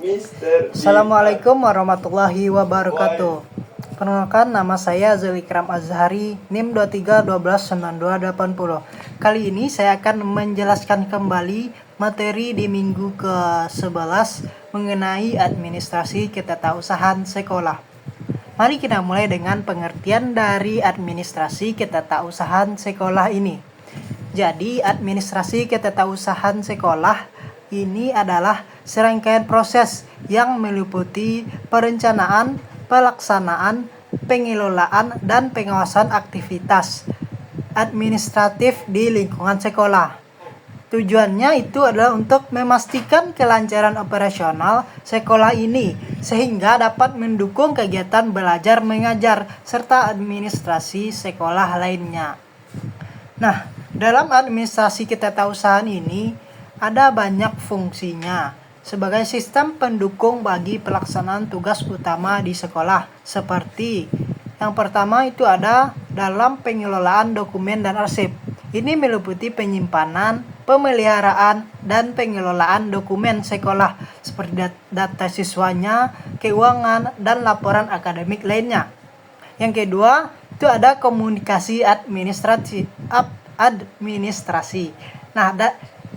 Assalamualaikum warahmatullahi wabarakatuh. Perkenalkan, nama saya Zelikram Azhari, NIM 23129280. Kali ini saya akan menjelaskan kembali materi di minggu ke-11 mengenai administrasi ketetausahaan sekolah. Mari kita mulai dengan pengertian dari administrasi ketetausahaan sekolah ini. Jadi, administrasi ketetausahaan sekolah ini adalah serangkaian proses yang meliputi perencanaan, pelaksanaan, pengelolaan, dan pengawasan aktivitas administratif di lingkungan sekolah. Tujuannya itu adalah untuk memastikan kelancaran operasional sekolah ini sehingga dapat mendukung kegiatan belajar mengajar serta administrasi sekolah lainnya. Nah, dalam administrasi ketetausahaan ini ada banyak fungsinya sebagai sistem pendukung bagi pelaksanaan tugas utama di sekolah, seperti yang pertama itu ada dalam pengelolaan dokumen dan arsip. Ini meliputi penyimpanan, pemeliharaan, dan pengelolaan dokumen sekolah seperti data siswanya, keuangan, dan laporan akademik lainnya. Yang kedua itu ada komunikasi administrasi. Nah,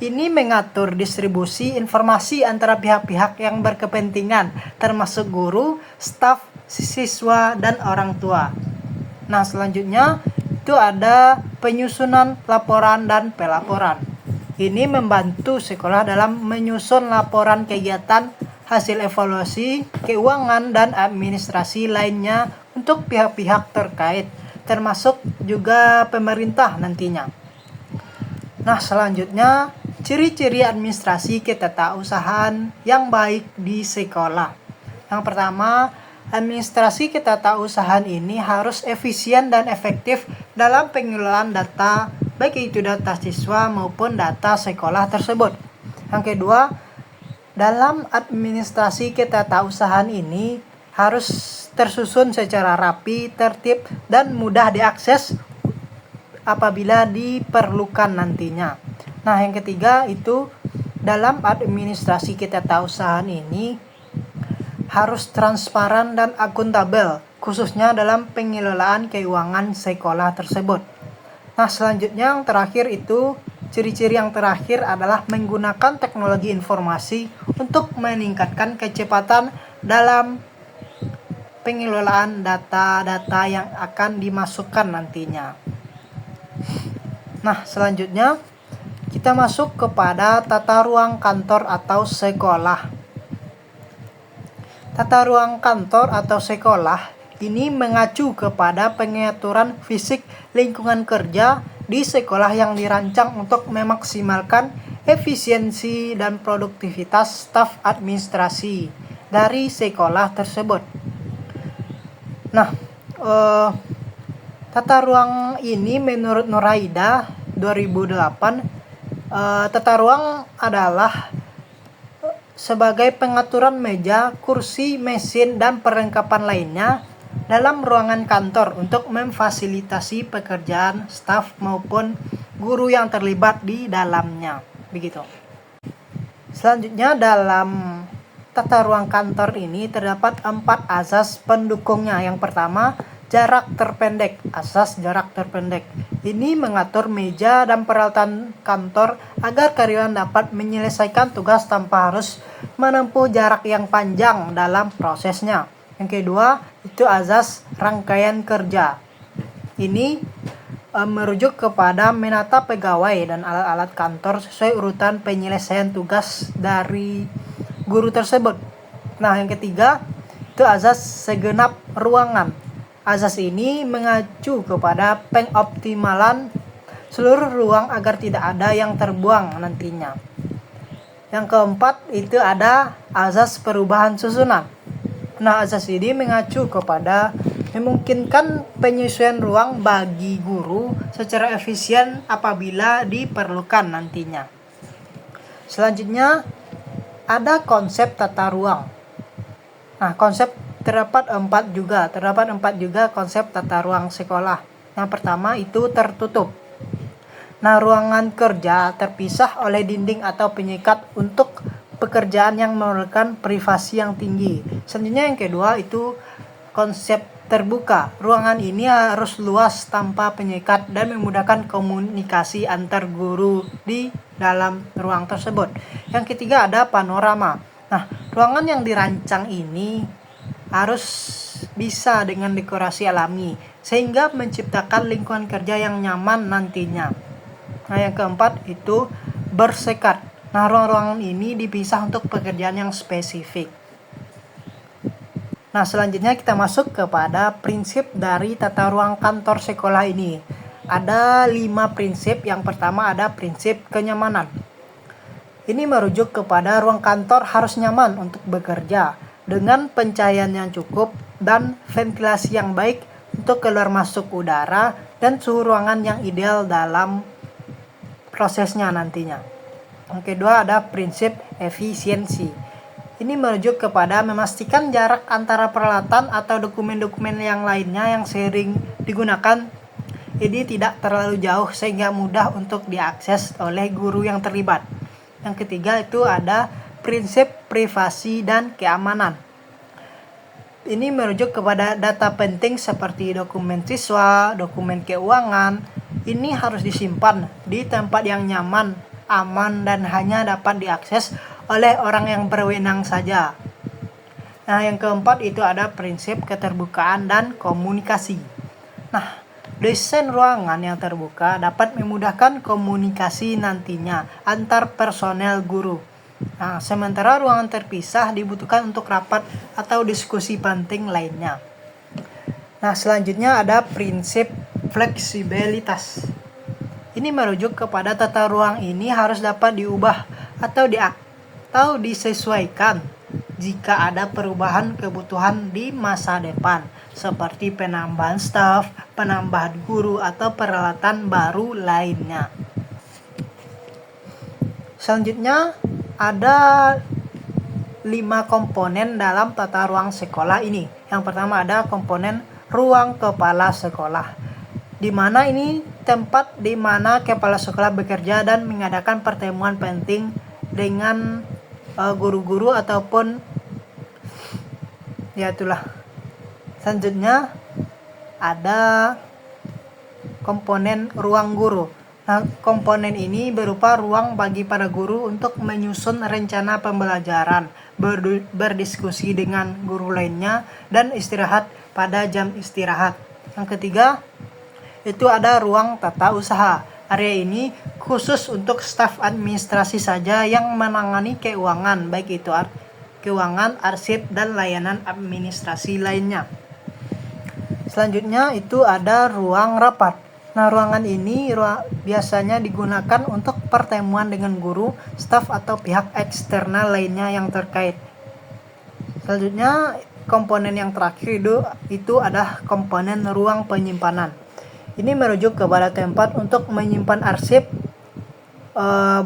ini mengatur distribusi informasi antara pihak-pihak yang berkepentingan, termasuk guru, staf, siswa, dan orang tua. Nah, selanjutnya itu ada penyusunan laporan dan pelaporan. Ini membantu sekolah dalam menyusun laporan kegiatan, hasil evaluasi, keuangan, dan administrasi lainnya untuk pihak-pihak terkait, termasuk juga pemerintah nantinya. Nah, selanjutnya ciri-ciri administrasi ketetausahaan yang baik di sekolah. Yang pertama, administrasi ketetausahaan ini harus efisien dan efektif dalam pengelolaan data, baik itu data siswa maupun data sekolah tersebut. Yang kedua, dalam administrasi ketetausahaan ini harus tersusun secara rapi, tertib, dan mudah diakses apabila diperlukan nantinya. Nah, yang ketiga itu dalam administrasi ketetausahaan ini harus transparan dan akuntabel, khususnya dalam pengelolaan keuangan sekolah tersebut. Nah, selanjutnya yang terakhir itu ciri-ciri yang terakhir adalah menggunakan teknologi informasi untuk meningkatkan kecepatan dalam pengelolaan data-data yang akan dimasukkan nantinya. Nah, selanjutnya kita masuk kepada tata ruang kantor atau sekolah. Tata ruang kantor atau sekolah ini mengacu kepada pengaturan fisik lingkungan kerja di sekolah yang dirancang untuk memaksimalkan efisiensi dan produktivitas staf administrasi dari sekolah tersebut. Nah, tata ruang ini menurut Nuraida 2008, tata ruang adalah sebagai pengaturan meja, kursi, mesin, dan perlengkapan lainnya dalam ruangan kantor untuk memfasilitasi pekerjaan staf maupun guru yang terlibat di dalamnya. Begitu. Selanjutnya dalam tata ruang kantor ini terdapat 4 asas pendukungnya. Yang pertama, jarak terpendek. Asas jarak terpendek ini mengatur meja dan peralatan kantor agar karyawan dapat menyelesaikan tugas tanpa harus menempuh jarak yang panjang dalam prosesnya. Yang kedua itu asas rangkaian kerja. Ini merujuk kepada menata pegawai dan alat-alat kantor sesuai urutan penyelesaian tugas dari guru tersebut. Nah, yang ketiga itu asas segenap ruangan. Asas ini mengacu kepada pengoptimalan seluruh ruang agar tidak ada yang terbuang nantinya. Yang keempat itu ada asas perubahan susunan. Nah, asas ini mengacu kepada memungkinkan penyesuaian ruang bagi guru secara efisien apabila diperlukan nantinya. Selanjutnya ada konsep tata ruang. Nah, terdapat empat juga konsep tata ruang sekolah. Yang pertama itu tertutup. Nah, ruangan kerja terpisah oleh dinding atau penyekat untuk pekerjaan yang memerlukan privasi yang tinggi. Selanjutnya yang kedua itu konsep terbuka. Ruangan ini harus luas tanpa penyekat dan memudahkan komunikasi antar guru di dalam ruang tersebut. Yang ketiga ada panorama. Nah, ruangan yang dirancang ini harus bisa dengan dekorasi alami sehingga menciptakan lingkungan kerja yang nyaman nantinya. Nah, yang keempat itu bersekat. Nah, ruang-ruangan ini dipisah untuk pekerjaan yang spesifik. Nah, selanjutnya kita masuk kepada prinsip dari tata ruang kantor sekolah ini. Ada 5 prinsip. Yang pertama ada prinsip kenyamanan. Ini merujuk kepada ruang kantor harus nyaman untuk bekerja dengan pencahayaan yang cukup dan ventilasi yang baik untuk keluar masuk udara dan suhu ruangan yang ideal dalam prosesnya nantinya. Yang kedua ada prinsip efisiensi. Ini merujuk kepada memastikan jarak antara peralatan atau dokumen-dokumen yang lainnya yang sering digunakan ini tidak terlalu jauh sehingga mudah untuk diakses oleh guru yang terlibat. Yang ketiga itu ada prinsip privasi dan keamanan. Ini merujuk kepada data penting seperti dokumen siswa, dokumen keuangan. Ini harus disimpan di tempat yang nyaman, aman, dan hanya dapat diakses oleh orang yang berwenang saja. Nah, yang keempat itu ada prinsip keterbukaan dan komunikasi. Nah, desain ruangan yang terbuka dapat memudahkan komunikasi nantinya antar personel guru. Nah, sementara ruangan terpisah dibutuhkan untuk rapat atau diskusi penting lainnya. Nah, selanjutnya ada prinsip fleksibilitas. Ini merujuk kepada tata ruang ini harus dapat diubah atau disesuaikan jika ada perubahan kebutuhan di masa depan, seperti penambahan staf, penambahan guru, atau peralatan baru lainnya. Selanjutnya ada 5 komponen dalam tata ruang sekolah ini. Yang pertama ada komponen ruang kepala sekolah, di mana ini tempat di mana kepala sekolah bekerja dan mengadakan pertemuan penting dengan guru-guru ataupun ya itulah. Selanjutnya ada komponen ruang guru. Nah, komponen ini berupa ruang bagi para guru untuk menyusun rencana pembelajaran, berdiskusi dengan guru lainnya, dan istirahat pada jam istirahat. Yang ketiga itu ada ruang tata usaha. Area ini khusus untuk staf administrasi saja yang menangani keuangan, baik itu keuangan, arsip, dan layanan administrasi lainnya. Selanjutnya itu ada ruang rapat. Nah, ruangan ini biasanya digunakan untuk pertemuan dengan guru, staf, atau pihak eksternal lainnya yang terkait. Selanjutnya komponen yang terakhir itu ada komponen ruang penyimpanan. Ini merujuk kepada tempat untuk menyimpan arsip,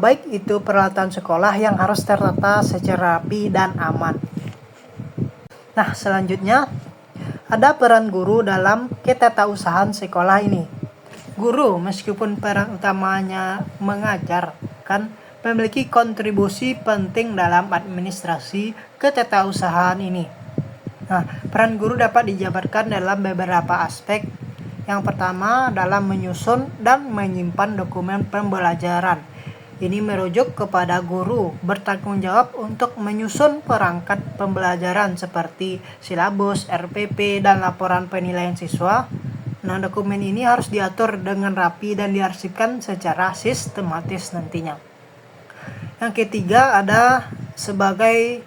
baik itu peralatan sekolah yang harus tertata secara rapi dan aman. Nah, selanjutnya ada peran guru dalam ketatausahaan sekolah ini. Guru, meskipun peran utamanya mengajar, kan memiliki kontribusi penting dalam administrasi ketatausahaan ini. Nah, peran guru dapat dijabarkan dalam beberapa aspek. Yang pertama dalam menyusun dan menyimpan dokumen pembelajaran. Ini merujuk kepada guru bertanggung jawab untuk menyusun perangkat pembelajaran seperti silabus, RPP, dan laporan penilaian siswa. Nah, dokumen ini harus diatur dengan rapi dan diarsipkan secara sistematis nantinya. Yang ketiga ada sebagai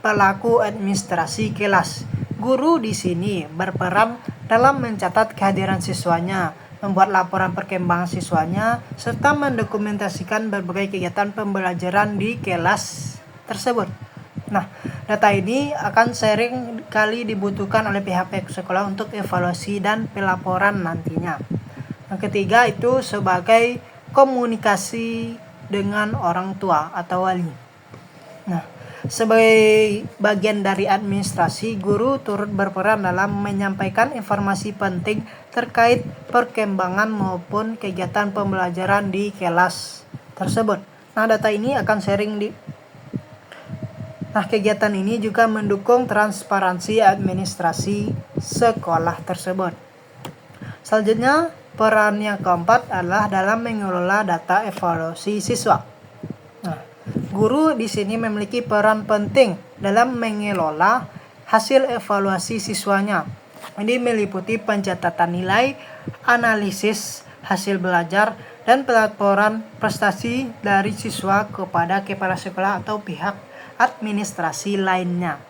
pelaku administrasi kelas. Guru di sini berperan dalam mencatat kehadiran siswanya, membuat laporan perkembangan siswanya, serta mendokumentasikan berbagai kegiatan pembelajaran di kelas tersebut. Nah, data ini akan sering kali dibutuhkan oleh pihak sekolah untuk evaluasi dan pelaporan nantinya. Yang ketiga itu sebagai komunikasi dengan orang tua atau wali. Nah, sebagai bagian dari administrasi, guru turut berperan dalam menyampaikan informasi penting terkait perkembangan maupun kegiatan pembelajaran di kelas tersebut. Nah, data ini akan sering Nah, kegiatan ini juga mendukung transparansi administrasi sekolah tersebut. Selanjutnya, peran yang keempat adalah dalam mengelola data evaluasi siswa. Nah, guru di sini memiliki peran penting dalam mengelola hasil evaluasi siswanya. Ini meliputi pencatatan nilai, analisis hasil belajar, dan pelaporan prestasi dari siswa kepada kepala sekolah atau pihak administrasi lainnya.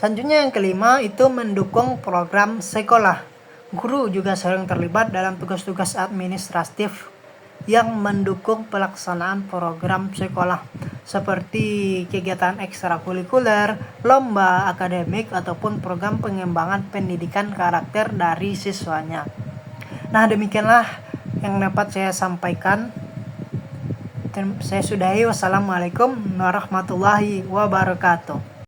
Selanjutnya yang kelima itu mendukung program sekolah. Guru juga sering terlibat dalam tugas-tugas administratif yang mendukung pelaksanaan program sekolah seperti kegiatan ekstrakurikuler, lomba akademik, ataupun program pengembangan pendidikan karakter dari siswanya. Nah, demikianlah yang dapat saya sampaikan. Saya sudahi. Wassalamualaikum warahmatullahi wabarakatuh.